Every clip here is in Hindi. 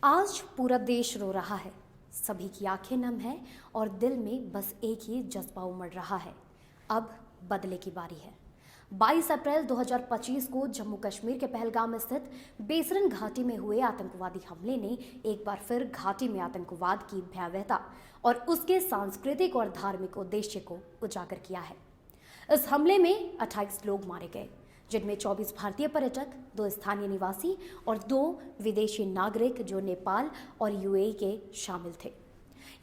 आज पूरा देश रो रहा है, सभी की आंखें नम हैं और दिल में बस एक ही जज्बा उमड़ रहा है। अब बदले की बारी है। 22 अप्रैल 2025 को जम्मू कश्मीर के पहलगाम स्थित बेसरन घाटी में हुए आतंकवादी हमले ने एक बार फिर घाटी में आतंकवाद की भयावहता और उसके सांस्कृतिक और धार्मिक उद्देश्य को उजागर किया है। इस हमले में 28 लोग मारे गए, जिनमें 24 भारतीय पर्यटक, 2 स्थानीय निवासी और 2 विदेशी नागरिक जो नेपाल और यूएई के शामिल थे।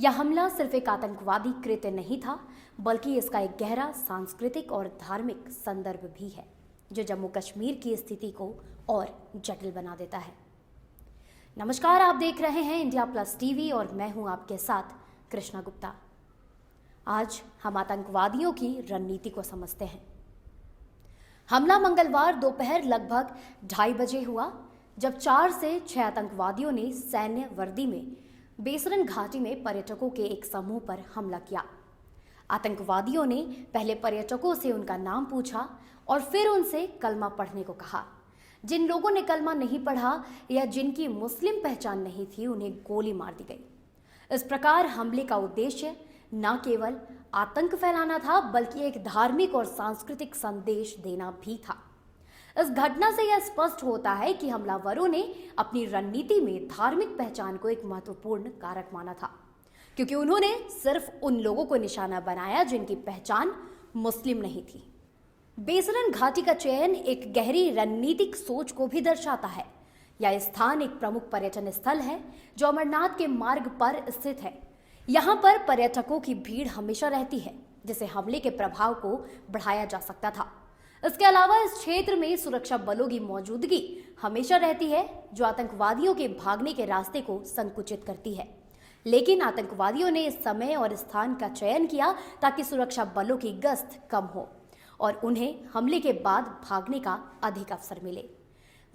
यह हमला सिर्फ एक आतंकवादी कृत्य नहीं था, बल्कि इसका एक गहरा सांस्कृतिक और धार्मिक संदर्भ भी है, जो जम्मू कश्मीर की स्थिति को और जटिल बना देता है। नमस्कार, आप देख रहे हैं इंडिया प्लस टीवी और मैं हूं आपके साथ कृष्णा गुप्ता। आज हम आतंकवादियों की रणनीति को समझते हैं। हमला मंगलवार दोपहर लगभग 2:30 बजे हुआ, जब 4 से 6 आतंकवादियों ने सैन्य वर्दी में बेसरन घाटी में पर्यटकों के एक समूह पर हमला किया। आतंकवादियों ने पहले पर्यटकों से उनका नाम पूछा और फिर उनसे कलमा पढ़ने को कहा। जिन लोगों ने कलमा नहीं पढ़ा या जिनकी मुस्लिम पहचान नहीं थी, उन्हें गोली मार दी गई। इस प्रकार हमले का उद्देश्य न केवल आतंक फैलाना था, बल्कि एक धार्मिक और सांस्कृतिक संदेश देना भी था। इस घटना से यह स्पष्ट होता है कि हमलावरों ने अपनी रणनीति में धार्मिक पहचान को एक महत्वपूर्ण कारक माना था, क्योंकि उन्होंने सिर्फ उन लोगों को निशाना बनाया जिनकी पहचान मुस्लिम नहीं थी। बेसरन घाटी का चयन एक गहरी रणनीतिक सोच को भी दर्शाता है। यह स्थान एक प्रमुख पर्यटन स्थल है जो अमरनाथ के मार्ग पर स्थित है। यहाँ पर पर्यटकों की भीड़ हमेशा रहती है, जिसे हमले के प्रभाव को बढ़ाया जा सकता था। इसके अलावा इस क्षेत्र में सुरक्षा बलों की मौजूदगी हमेशा रहती है, जो आतंकवादियों के भागने के रास्ते को संकुचित करती है। लेकिन आतंकवादियों ने इस समय और स्थान का चयन किया ताकि सुरक्षा बलों की गश्त कम हो और उन्हें हमले के बाद भागने का अधिक अवसर मिले।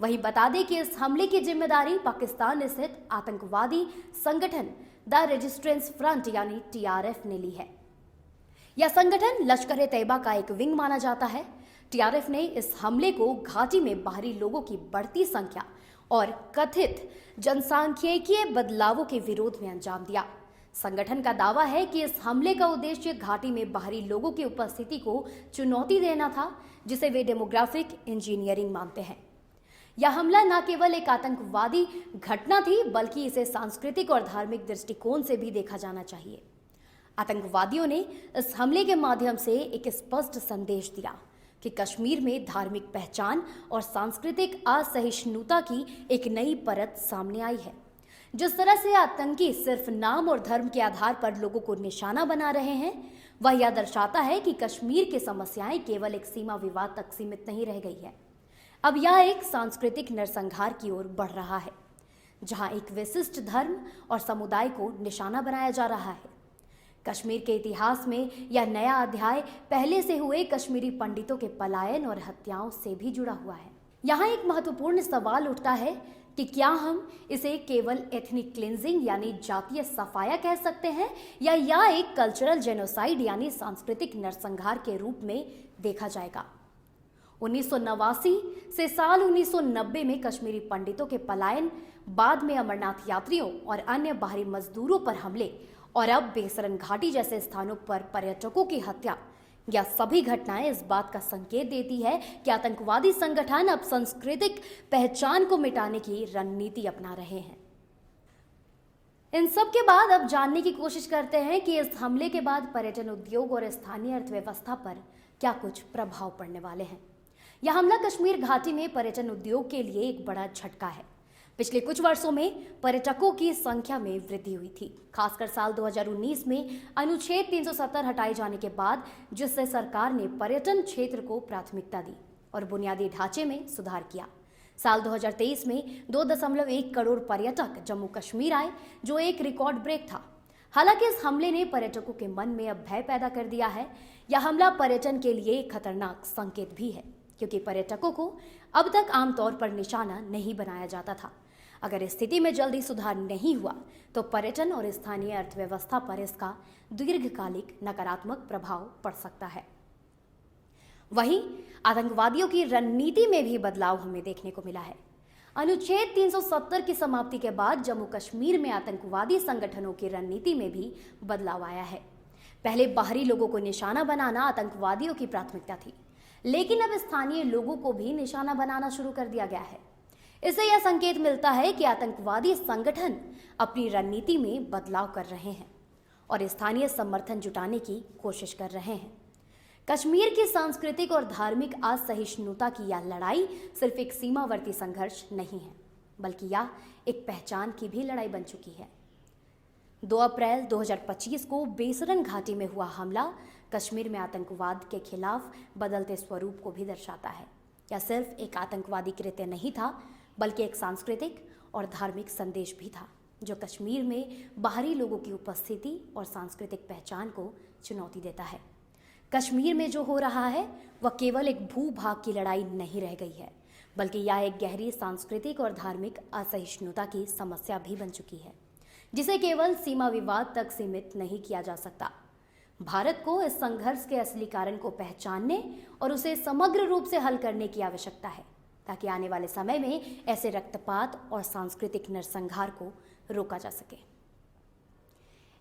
वहीं बता दें कि इस हमले की जिम्मेदारी पाकिस्तान स्थित आतंकवादी संगठन द रेजिस्टेंस फ्रंट यानी टीआरएफ ने ली है। यह संगठन लश्कर-ए-तैयबा का एक विंग माना जाता है। टीआरएफ ने इस हमले को घाटी में बाहरी लोगों की बढ़ती संख्या और कथित जनसांख्यिकीय बदलावों के विरोध में अंजाम दिया। संगठन का दावा है कि इस हमले का उद्देश्य घाटी में बाहरी लोगों की उपस्थिति को चुनौती देना था, जिसे वे डेमोग्राफिक इंजीनियरिंग मानते हैं। यह हमला न केवल एक आतंकवादी घटना थी, बल्कि इसे सांस्कृतिक और धार्मिक दृष्टिकोण से भी देखा जाना चाहिए। आतंकवादियों ने इस हमले के माध्यम से एक स्पष्ट संदेश दिया कि कश्मीर में धार्मिक पहचान और सांस्कृतिक असहिष्णुता की एक नई परत सामने आई है। जिस तरह से आतंकी सिर्फ नाम और धर्म के आधार पर लोगों को निशाना बना रहे हैं, वह यह दर्शाता है कि कश्मीर की समस्याएं केवल एक सीमा विवाद तक सीमित नहीं रह गई है। अब यह एक सांस्कृतिक नरसंहार की ओर बढ़ रहा है, जहां एक विशिष्ट धर्म और समुदाय को निशाना बनाया जा रहा है। कश्मीर के इतिहास में यह नया अध्याय पहले से हुए कश्मीरी पंडितों के पलायन और हत्याओं से भी जुड़ा हुआ है। यहाँ एक महत्वपूर्ण सवाल उठता है कि क्या हम इसे केवल एथनिक क्लिंजिंग यानी जातीय सफाया कह सकते हैं, या यह एक कल्चरल जेनोसाइड यानी सांस्कृतिक नरसंहार के रूप में देखा जाएगा। 1989 से साल 1990 में कश्मीरी पंडितों के पलायन, बाद में अमरनाथ यात्रियों और अन्य बाहरी मजदूरों पर हमले और अब बेसरन घाटी जैसे स्थानों पर पर्यटकों की हत्या, यह सभी घटनाएं इस बात का संकेत देती है कि आतंकवादी संगठन अब सांस्कृतिक पहचान को मिटाने की रणनीति अपना रहे हैं। इन सब के बाद अब जानने की कोशिश करते हैं कि इस हमले के बाद पर्यटन उद्योग और स्थानीय अर्थव्यवस्था पर क्या कुछ प्रभाव पड़ने वाले हैं। यह हमला कश्मीर घाटी में पर्यटन उद्योग के लिए एक बड़ा झटका है। पिछले कुछ वर्षों में पर्यटकों की संख्या में वृद्धि हुई थी, खासकर साल 2019 में अनुच्छेद 370 हटाए जाने के बाद, जिससे सरकार ने पर्यटन क्षेत्र को प्राथमिकता दी और बुनियादी ढांचे में सुधार किया। साल 2023 में 2.1 करोड़ पर्यटक जम्मू कश्मीर आए, जो एक रिकॉर्ड ब्रेक था। हालांकि इस हमले ने पर्यटकों के मन में अब भय पैदा कर दिया है। यह हमला पर्यटन के लिए एक खतरनाक संकेत भी है, क्योंकि पर्यटकों को अब तक आमतौर पर निशाना नहीं बनाया जाता था। अगर स्थिति में जल्दी सुधार नहीं हुआ तो पर्यटन और स्थानीय अर्थव्यवस्था पर इसका दीर्घकालिक नकारात्मक प्रभाव पड़ सकता है। वहीं आतंकवादियों की रणनीति में भी बदलाव हमें देखने को मिला है। अनुच्छेद 370 की समाप्ति के बाद जम्मू कश्मीर में आतंकवादी संगठनों की रणनीति में भी बदलाव आया है। पहले बाहरी लोगों को निशाना बनाना आतंकवादियों की प्राथमिकता थी, लेकिन अब स्थानीय लोगों को भी निशाना बनाना शुरू कर दिया गया है। इससे यह संकेत मिलता है कि आतंकवादी संगठन अपनी रणनीति में बदलाव कर रहे हैं और स्थानीय समर्थन जुटाने की कोशिश कर रहे हैं। कश्मीर की सांस्कृतिक और धार्मिक असहिष्णुता की यह लड़ाई सिर्फ एक सीमावर्ती संघर्ष नहीं है, बल्कि यह एक पहचान की भी लड़ाई बन चुकी है। 2 अप्रैल 2025 को बेसरन घाटी में हुआ हमला कश्मीर में आतंकवाद के खिलाफ बदलते स्वरूप को भी दर्शाता है। यह सिर्फ एक आतंकवादी कृत्य नहीं था, बल्कि एक सांस्कृतिक और धार्मिक संदेश भी था, जो कश्मीर में बाहरी लोगों की उपस्थिति और सांस्कृतिक पहचान को चुनौती देता है। कश्मीर में जो हो रहा है वह केवल एक भूभाग की लड़ाई नहीं रह गई है, बल्कि यह एक गहरी सांस्कृतिक और धार्मिक असहिष्णुता की समस्या भी बन चुकी है, जिसे केवल सीमा विवाद तक सीमित नहीं किया जा सकता। भारत को इस संघर्ष के असली कारण को पहचानने और उसे समग्र रूप से हल करने की आवश्यकता है, ताकि आने वाले समय में ऐसे रक्तपात और सांस्कृतिक नरसंहार को रोका जा सके।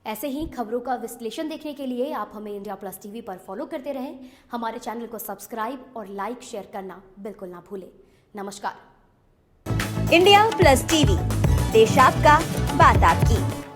ऐसे ही खबरों का विश्लेषण देखने के लिए आप हमें इंडिया प्लस टीवी पर फॉलो करते रहें। हमारे चैनल को सब्सक्राइब और लाइक शेयर करना बिल्कुल ना भूलें। नमस्कार। इंडिया प्लस टीवी, देश आपका, बात आपकी।